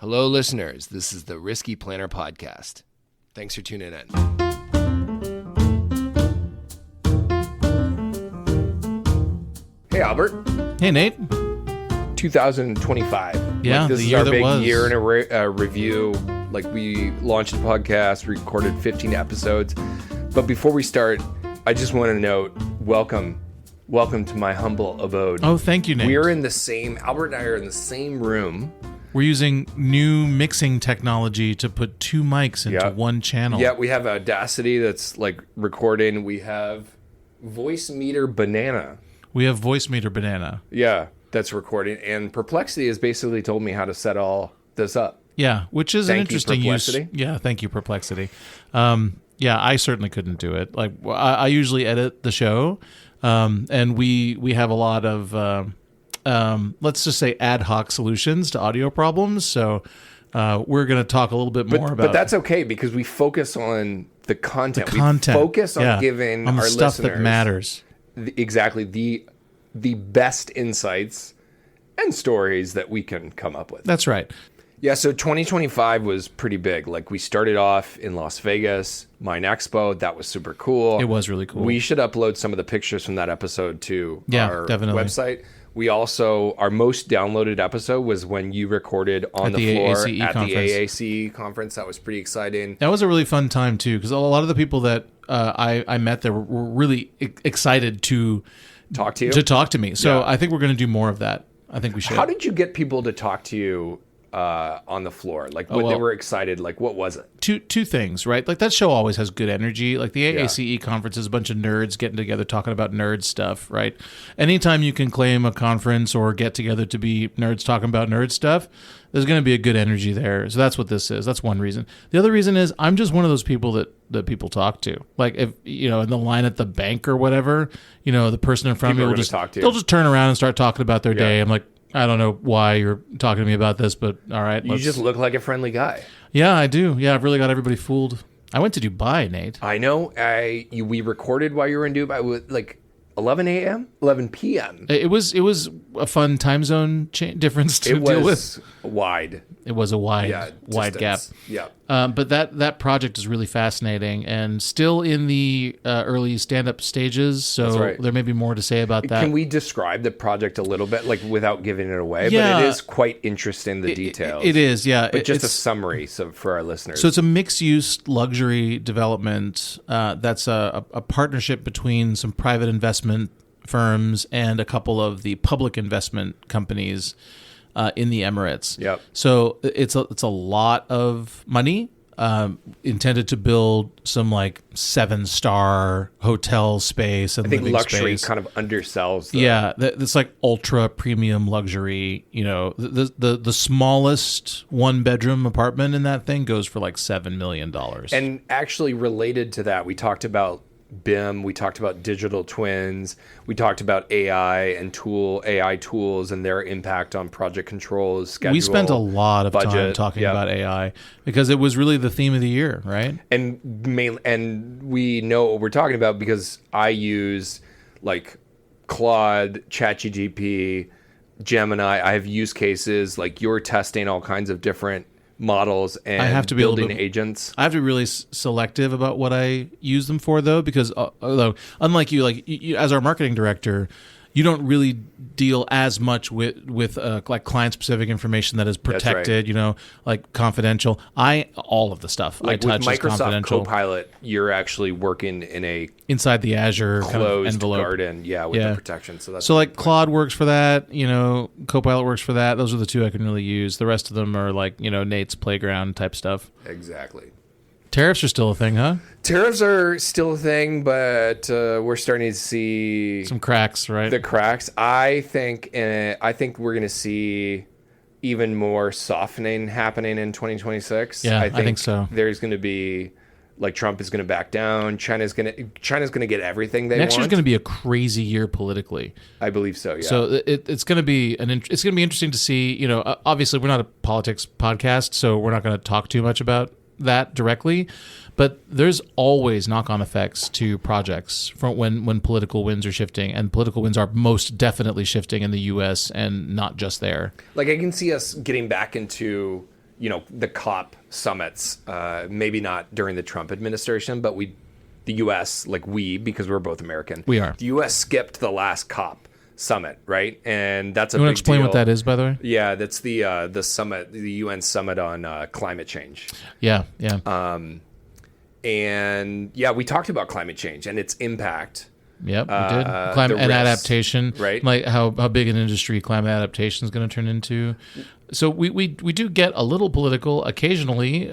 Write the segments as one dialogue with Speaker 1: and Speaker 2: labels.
Speaker 1: Hello, listeners. This is the Risky Planner Podcast. Thanks for tuning in. Hey, Albert.
Speaker 2: Hey, Nate.
Speaker 1: 2025.
Speaker 2: Yeah,
Speaker 1: this
Speaker 2: the
Speaker 1: is
Speaker 2: year
Speaker 1: our
Speaker 2: that
Speaker 1: big
Speaker 2: was.
Speaker 1: year in a review. Like, we launched a podcast, recorded 15 episodes. But before we start, I just want to note, welcome to my humble abode.
Speaker 2: Oh, thank you, Nate.
Speaker 1: Albert and I are in the same room.
Speaker 2: We're using new mixing technology to put two mics into one channel.
Speaker 1: Yeah, we have Audacity that's like recording. We have Voice Meter Banana.
Speaker 2: We have Voice Meter Banana.
Speaker 1: Yeah, that's recording. And Perplexity has basically told me how to set all this up.
Speaker 2: Yeah, which is an
Speaker 1: Thank you,
Speaker 2: interesting use.
Speaker 1: Perplexity.
Speaker 2: Yeah, thank you, Perplexity. Yeah, I certainly couldn't do it. Like, I usually edit the show, and we have a lot of let's just say ad hoc solutions to audio problems. So we're going to talk a little bit more about.
Speaker 1: But that's okay because we focus on the content. We focus on giving
Speaker 2: on the
Speaker 1: our
Speaker 2: stuff
Speaker 1: listeners
Speaker 2: that matters.
Speaker 1: Exactly the best insights and stories that we can come up with.
Speaker 2: That's right.
Speaker 1: Yeah, so 2025 was pretty big. Like, we started off in Las Vegas, Mine Expo. That was super cool.
Speaker 2: It was really cool.
Speaker 1: We should upload some of the pictures from that episode to our
Speaker 2: definitely.
Speaker 1: website. We also, our most downloaded episode was when you recorded on the floor
Speaker 2: AACE
Speaker 1: at
Speaker 2: conference.
Speaker 1: the AACE conference. That was pretty exciting.
Speaker 2: That was a really fun time, too, because a lot of the people that I met there were really excited to
Speaker 1: talk to you?
Speaker 2: To talk to me. So I think we're going to do more of that. I think we should.
Speaker 1: How did you get people to talk to you on the floor? Like, they were excited. Like, what was it?
Speaker 2: Two things, right? Like, that show always has good energy. Like, the AACE conference is a bunch of nerds getting together talking about nerd stuff, right? Anytime you can claim a conference or get together to be nerds talking about nerd stuff, there's going to be a good energy there. So that's what this is. That's one reason. The other reason is I'm just one of those people that people talk to. Like, if, in the line at the bank or whatever, the person in front of me they'll just turn around and start talking about their day. I'm like, I don't know why you're talking to me about this, but all right.
Speaker 1: You just look like a friendly guy.
Speaker 2: Yeah, I do. Yeah, I've really got everybody fooled. I went to Dubai, Nate.
Speaker 1: I know. We recorded while you were in Dubai with like 11 a.m., 11 p.m.
Speaker 2: It was a fun time zone difference to deal with.
Speaker 1: Wide.
Speaker 2: It was a wide gap.
Speaker 1: Yeah.
Speaker 2: But that project is really fascinating and still in the early stand-up stages. So there may be more to say about that.
Speaker 1: Can we describe the project a little bit, like without giving it away?
Speaker 2: Yeah.
Speaker 1: But it is quite interesting, the details.
Speaker 2: It is, yeah.
Speaker 1: But just a summary for our listeners.
Speaker 2: So it's a mixed-use luxury development that's a partnership between some private investment firms and a couple of the public investment companies in the Emirates.
Speaker 1: Yep.
Speaker 2: So it's a lot of money intended to build some like 7-star hotel space and
Speaker 1: I think
Speaker 2: living
Speaker 1: luxury
Speaker 2: space.
Speaker 1: kind of undersells.
Speaker 2: It's like ultra premium luxury. The smallest 1-bedroom apartment in that thing goes for like $7 million.
Speaker 1: And actually related to that, we talked about BIM, we talked about digital twins, we talked about AI tools and their impact on project controls, schedule.
Speaker 2: We spent a lot of
Speaker 1: budget,
Speaker 2: time talking about AI because it was really the theme of the year, right?
Speaker 1: And we know what we're talking about because I use like Claude, ChatGPT, Gemini. I have use cases like you're testing all kinds of different models and
Speaker 2: I have to be
Speaker 1: building agents.
Speaker 2: I have to be really selective about what I use them for, though, because although unlike you, like you, as our marketing director, you don't really deal as much with like client-specific information that is protected, like confidential. All of the stuff
Speaker 1: like
Speaker 2: I touch
Speaker 1: with
Speaker 2: is confidential.
Speaker 1: Microsoft Copilot, you're actually working in a
Speaker 2: inside the Azure
Speaker 1: closed
Speaker 2: kind of envelope.
Speaker 1: garden, with the protection. So
Speaker 2: like Claude works for that, Copilot works for that. Those are the two I can really use. The rest of them are like, Nate's playground type stuff.
Speaker 1: Exactly.
Speaker 2: Tariffs are still a thing, huh?
Speaker 1: Tariffs are still a thing, but we're starting to see
Speaker 2: some cracks, right?
Speaker 1: The cracks. I think we're going to see even more softening happening in 2026.
Speaker 2: Yeah, I think so.
Speaker 1: There's going to be like Trump is going to back down. China's going to get everything they want.
Speaker 2: Next year's going to be a crazy year politically.
Speaker 1: I believe so. Yeah.
Speaker 2: So it's going to be it's going to be interesting to see. Obviously we're not a politics podcast, so we're not going to talk too much about that directly, but there's always knock-on effects to projects from when political winds are shifting, and political winds are most definitely shifting in the U.S. and not just there.
Speaker 1: Like I can see us getting back into the COP summits, maybe not during the Trump administration, but the U.S., because we're both American.
Speaker 2: We are.
Speaker 1: The U.S. skipped the last COP summit, right? And that's a
Speaker 2: You want to
Speaker 1: big
Speaker 2: explain
Speaker 1: deal.
Speaker 2: what that is, by the way?
Speaker 1: Yeah, that's the summit, the UN summit on climate change.
Speaker 2: Yeah.
Speaker 1: And yeah, we talked about climate change and its impact.
Speaker 2: Yep, we did. Climate and adaptation,
Speaker 1: right?
Speaker 2: Like how big an industry climate adaptation is going to turn into. So we do get a little political occasionally,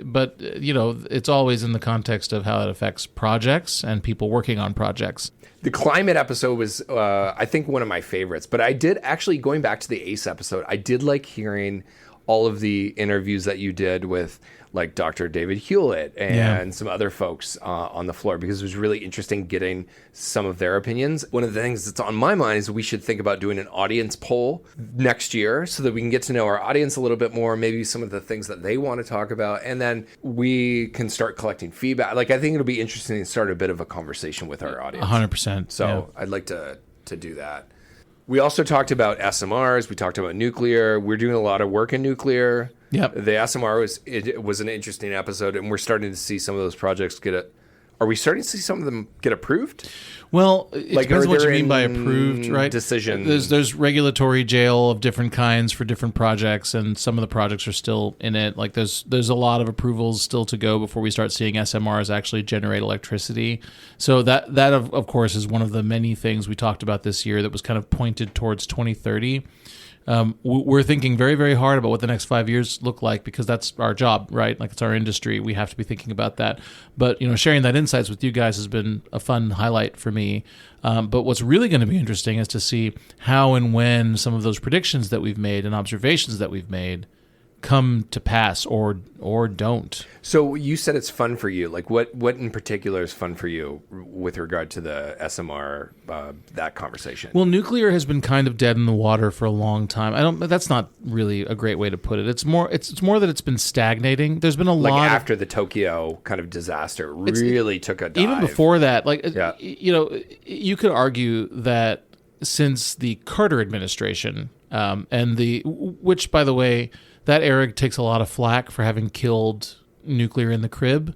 Speaker 2: but it's always in the context of how it affects projects and people working on projects.
Speaker 1: The climate episode was, I think, one of my favorites. But I did actually, going back to the AACE episode, I did like hearing all of the interviews that you did with like Dr. David Hewlett and some other folks on the floor, because it was really interesting getting some of their opinions. One of the things that's on my mind is we should think about doing an audience poll next year so that we can get to know our audience a little bit more, maybe some of the things that they want to talk about, and then we can start collecting feedback. Like, I think it'll be interesting to start a bit of a conversation with our audience.
Speaker 2: 100%.
Speaker 1: So I'd like to do that. We also talked about SMRs. We talked about nuclear. We're doing a lot of work in nuclear.
Speaker 2: Yep.
Speaker 1: The SMR was an interesting episode, and we're starting to see some of those projects Are we starting to see some of them get approved?
Speaker 2: Well, it depends what you mean by approved, right?
Speaker 1: Decision.
Speaker 2: There's regulatory jail of different kinds for different projects, and some of the projects are still in it. Like there's a lot of approvals still to go before we start seeing SMRs actually generate electricity. So that of course is one of the many things we talked about this year that was kind of pointed towards 2030. We're thinking very, very hard about what the next 5 years look like, because that's our job, right? Like, it's our industry. We have to be thinking about that. But, sharing that insights with you guys has been a fun highlight for me. But what's really going to be interesting is to see how and when some of those predictions that we've made and observations that we've made come to pass or don't.
Speaker 1: So you said it's fun for you. Like, what in particular is fun for you with regard to the SMR, that conversation?
Speaker 2: Well, nuclear has been kind of dead in the water for a long time. That's not really a great way to put it. It's more that it's been stagnating. There's been a lot
Speaker 1: after the Tokyo kind of disaster really took a dive.
Speaker 2: Even before that, you could argue that since the Carter administration, which, by the way, that era takes a lot of flack for having killed nuclear in the crib.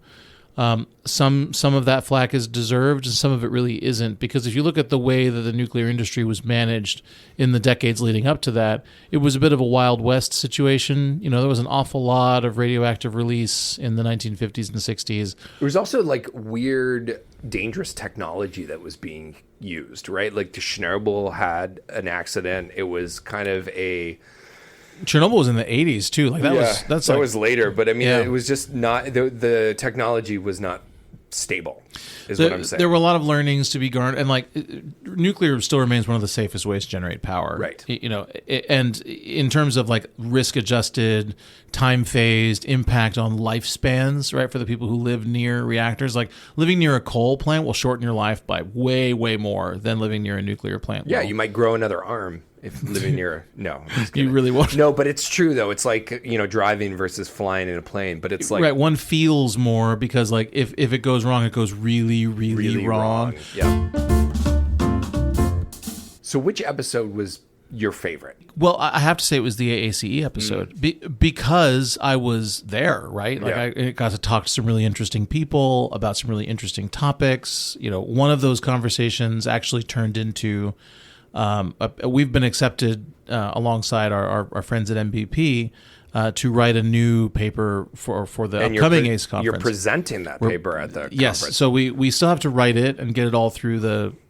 Speaker 2: Some of that flack is deserved, and some of it really isn't, because if you look at the way that the nuclear industry was managed in the decades leading up to that, it was a bit of a Wild West situation. There was an awful lot of radioactive release in the 1950s and 60s.
Speaker 1: There was also like weird, dangerous technology that was being used, right? Like Chernobyl had an accident. It was kind of
Speaker 2: Chernobyl was in the 80s too. That
Speaker 1: was later, but I mean, it was just not the technology was not stable. What I'm saying.
Speaker 2: There were a lot of learnings to be garnered, and nuclear still remains one of the safest ways to generate power.
Speaker 1: Right.
Speaker 2: And in terms of risk adjusted, time phased impact on lifespans, right, for the people who live near reactors, like living near a coal plant will shorten your life by way, way more than living near a nuclear plant.
Speaker 1: Yeah, you might grow another arm if living near
Speaker 2: you really won't.
Speaker 1: No, but it's true though. It's like, driving versus flying in a plane, but it's like,
Speaker 2: right, one feels more because if it goes wrong, it goes really, really wrong.
Speaker 1: Yeah. So which episode was your favorite?
Speaker 2: Well, I have to say it was the AACE episode because I was there, right? I got to talk to some really interesting people about some really interesting topics. One of those conversations actually turned into we've been accepted alongside our friends at MVP to write a new paper for the upcoming AACE conference.
Speaker 1: You're presenting that paper at the conference.
Speaker 2: Yes, so we still have to write it and get it all through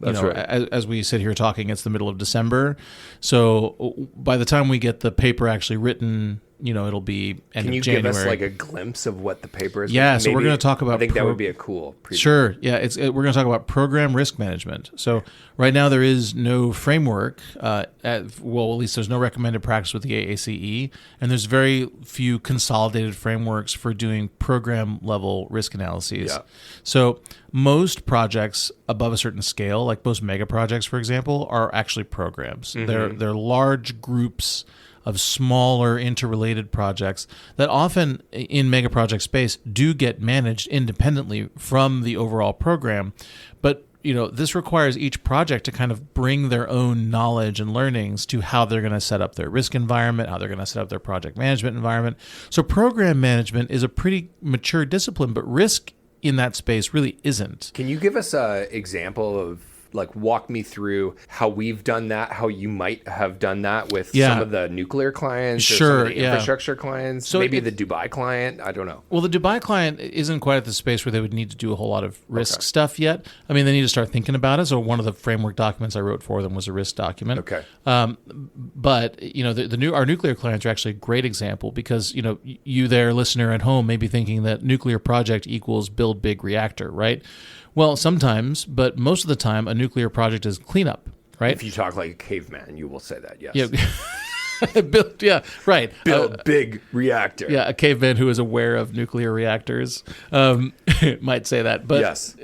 Speaker 1: That's right.
Speaker 2: as we sit here talking, it's the middle of December. So by the time we get the paper actually written, it'll be end of January.
Speaker 1: Can you give us a glimpse of what the paper is?
Speaker 2: Yeah, so we're going to talk about...
Speaker 1: I think that would be a cool preview.
Speaker 2: Sure, yeah. We're going to talk about program risk management. So right now there is no framework. At least there's no recommended practice with the AACE, and there's very few consolidated frameworks for doing program-level risk analyses.
Speaker 1: Yeah.
Speaker 2: So most projects above a certain scale, like most mega projects, for example, are actually programs.
Speaker 1: Mm-hmm.
Speaker 2: They're large groups of smaller interrelated projects that often in mega project space do get managed independently from the overall program. But this requires each project to kind of bring their own knowledge and learnings to how they're going to set up their risk environment, how they're going to set up their project management environment. So program management is a pretty mature discipline, but risk in that space really isn't.
Speaker 1: Can you give us an example of, like, walk me through how we've done that, how you might have done that with some of the nuclear clients or some of the infrastructure clients, so maybe the Dubai client? I don't know.
Speaker 2: Well, the Dubai client isn't quite at the space where they would need to do a whole lot of risk stuff yet. I mean, they need to start thinking about it. So one of the framework documents I wrote for them was a risk document.
Speaker 1: Okay.
Speaker 2: But, our nuclear clients are actually a great example because, you there, listener at home, may be thinking that nuclear project equals build big reactor, right? Well, sometimes, but most of the time, a nuclear project is cleanup, right?
Speaker 1: If you talk like a caveman, you will say that, yes.
Speaker 2: Right.
Speaker 1: Build big reactor.
Speaker 2: Yeah, a caveman who is aware of nuclear reactors might say that. But
Speaker 1: yes.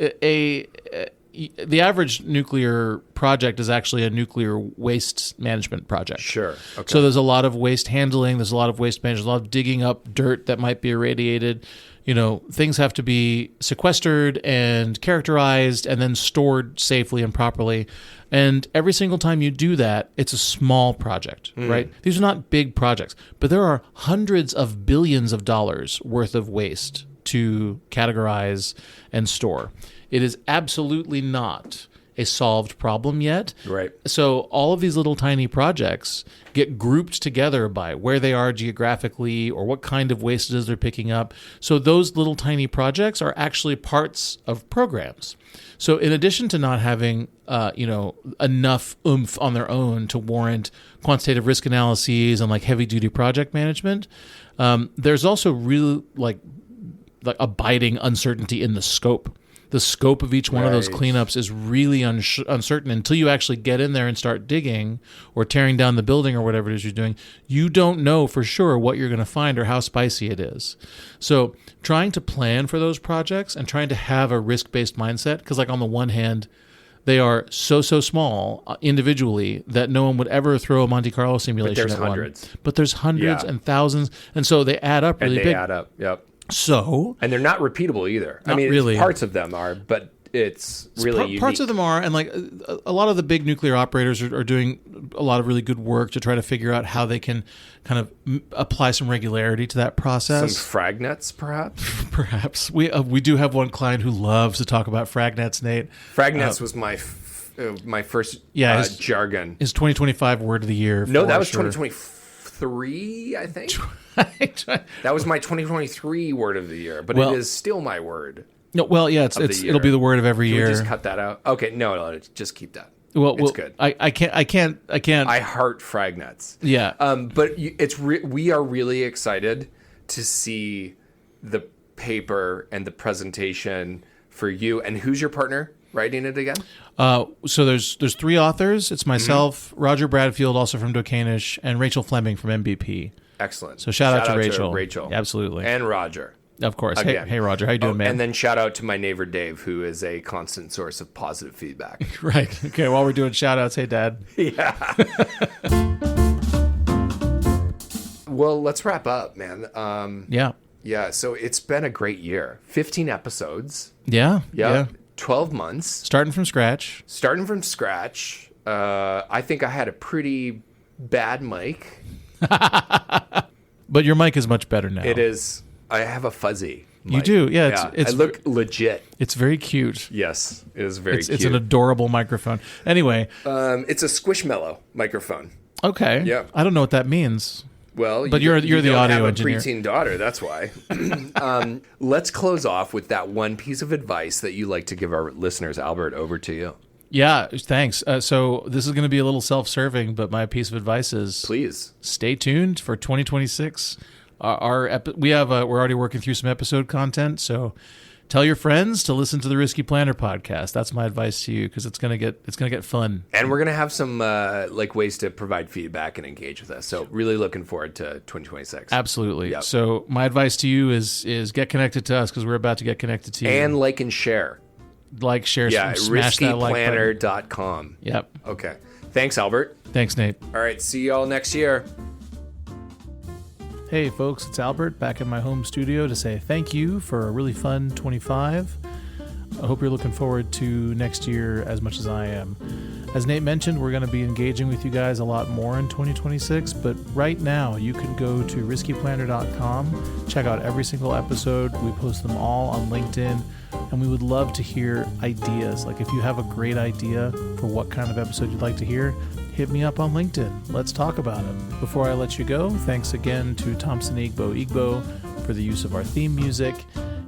Speaker 2: The average nuclear project is actually a nuclear waste management project.
Speaker 1: Sure. Okay.
Speaker 2: So there's a lot of waste handling, there's a lot of waste management, a lot of digging up dirt that might be irradiated. Things have to be sequestered and characterized and then stored safely and properly. And every single time you do that, it's a small project, right? These are not big projects, but there are hundreds of billions of dollars worth of waste to categorize and store. It is absolutely not a solved problem yet.
Speaker 1: Right.
Speaker 2: So all of these little tiny projects get grouped together by where they are geographically or what kind of waste it is they're picking up. So those little tiny projects are actually parts of programs. So in addition to not having enough oomph on their own to warrant quantitative risk analyses and like heavy duty project management, there's also really like abiding uncertainty in the scope. The scope of each one of those cleanups is really uncertain until you actually get in there and start digging or tearing down the building or whatever it is you're doing. You don't know for sure what you're going to find or how spicy it is. So trying to plan for those projects and trying to have a risk-based mindset, because like on the one hand, they are so small individually that no one would ever throw a Monte Carlo simulation at one. But there's hundreds and thousands, and so they add up really big.
Speaker 1: And they add up, yep.
Speaker 2: And
Speaker 1: they're not repeatable either.
Speaker 2: I mean, really.
Speaker 1: Parts of them are, but it's really unique.
Speaker 2: Parts of them are, and like a lot of the big nuclear operators are doing a lot of really good work to try to figure out how they can kind of apply some regularity to that process.
Speaker 1: Some fragnets, perhaps?
Speaker 2: Perhaps. We do have one client who loves to talk about fragnets, Nate.
Speaker 1: Fragnets was my first jargon.
Speaker 2: His 2025 word of the year.
Speaker 1: No, that was 2023, I think. That was my 2023 word of the year, but it is still my word.
Speaker 2: No, well, yeah, it'll be the word of every year.
Speaker 1: Can we just cut that out? Okay, no, just keep that.
Speaker 2: Well,
Speaker 1: it's good.
Speaker 2: I can't.
Speaker 1: I heart fragnets.
Speaker 2: Yeah.
Speaker 1: But we are really excited to see the paper and the presentation for you. And who's your partner writing it again?
Speaker 2: So there's three authors. It's myself, Roger Bradfield, also from Dokanish, and Rachel Fleming from MBP.
Speaker 1: Excellent.
Speaker 2: So shout out to Rachel.
Speaker 1: Yeah,
Speaker 2: absolutely.
Speaker 1: And Roger.
Speaker 2: Of course. Hey, Roger. How you doing, man?
Speaker 1: And then shout out to my neighbor, Dave, who is a constant source of positive feedback.
Speaker 2: Right. Okay, while we're doing shout outs, hey, Dad.
Speaker 1: Yeah. Well, let's wrap up, man. Yeah, so it's been a great year. 15 episodes.
Speaker 2: Yeah.
Speaker 1: 12 months.
Speaker 2: Starting from scratch.
Speaker 1: I think I had a pretty bad mic.
Speaker 2: But your mic is much better now.
Speaker 1: It is. I have a fuzzy mic.
Speaker 2: You do, yeah.
Speaker 1: I look legit.
Speaker 2: It's very cute.
Speaker 1: Yes, it is very cute.
Speaker 2: It's an adorable microphone. Anyway.
Speaker 1: It's a Squishmallow microphone.
Speaker 2: Okay.
Speaker 1: Yeah.
Speaker 2: I don't know what that means.
Speaker 1: Well,
Speaker 2: but you're the audio engineer.
Speaker 1: I have a preteen daughter, that's why. Let's close off with that one piece of advice that you like to give our listeners. Albert, over to you.
Speaker 2: Yeah, thanks. So this is going to be a little self-serving, but my piece of advice is
Speaker 1: please
Speaker 2: stay tuned for 2026. We're already working through some episode content, so tell your friends to listen to the Risky Planner podcast. That's my advice to you because it's gonna get fun.
Speaker 1: And we're gonna have some ways to provide feedback and engage with us. So really looking forward to 2026.
Speaker 2: Absolutely.
Speaker 1: Yep.
Speaker 2: So my advice to you is get connected to us because we're about to get connected to you.
Speaker 1: And like and share.
Speaker 2: Like, share,
Speaker 1: smash that like button. riskyplanner.com.
Speaker 2: Yep.
Speaker 1: Okay. Thanks, Albert.
Speaker 2: Thanks, Nate.
Speaker 1: All right. See you all next year.
Speaker 2: Hey, folks. It's Albert back in my home studio to say thank you for a really fun 25. I hope you're looking forward to next year as much as I am. As Nate mentioned, we're going to be engaging with you guys a lot more in 2026, but right now you can go to riskyplanner.com, check out every single episode. We post them all on LinkedIn, and we would love to hear ideas. Like if you have a great idea for what kind of episode you'd like to hear, hit me up on LinkedIn. Let's talk about it. Before I let you go, thanks again to Thompson Igbo for the use of our theme music.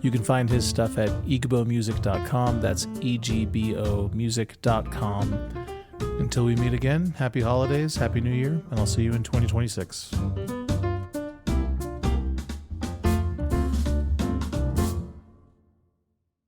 Speaker 2: You can find his stuff at egbomusic.com. That's egbomusic.com. Until we meet again, happy holidays, happy new year, and I'll see you in 2026.